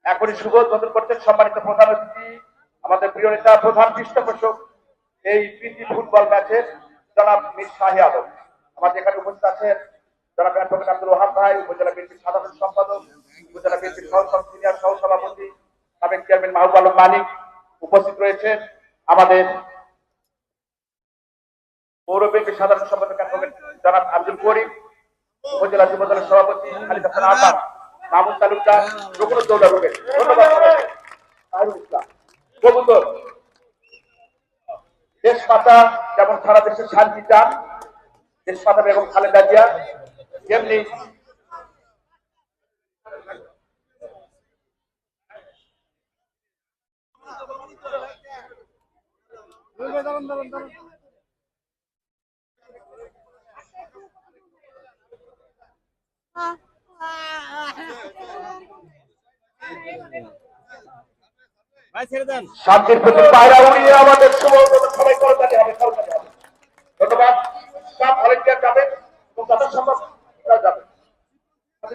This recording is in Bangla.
এখনই শুভ উদ্বোধন করছেন সম্মানিত প্রধান অতিথি, আমাদের প্রিয় নেতা প্রধান পৃষ্ঠপোষক এই প্রীতি ফুটবল ম্যাচের জনাব মীর শাহী আলম। আমাদের এখানে উপস্থিত আছেন জনাব অ্যাডভোকেট আব্দুল ওহাব ভাই, উপজেলা বিএনপির সাধারণ সম্পাদক, উপজেলা বিএনপির সিনিয়র সহ সভাপতি সাবেক চেয়ারম্যান মাহবুব আলম মানিক। উপস্থিত রয়েছেন আমাদের পৌর বিএনপির সাধারণ সম্পাদক অ্যাডভোকেট জনাব আব্দুল করিম, উপজেলা যুবদলের সভাপতি খালিদ হাসান আহমদ, মাহমুদ তালুকদার, রুকনুদ্দৌলা রুবেল। ধন্যবাদ সবাইকে। তাহিরুল ইসলাম কবুতর। দেশ পাতা যেমন সারা দেশের শান্তি চান দেশ পাতা বেগম খালেদা জিয়া, তেমনি শান্তির প্রতি পায়রা উড়িয়ে আমাদের শুভ সবাই করতে হবে। ধন্যবাদ। সব ভলেন্টিয়ার যাবেন এবং যত সম্ভব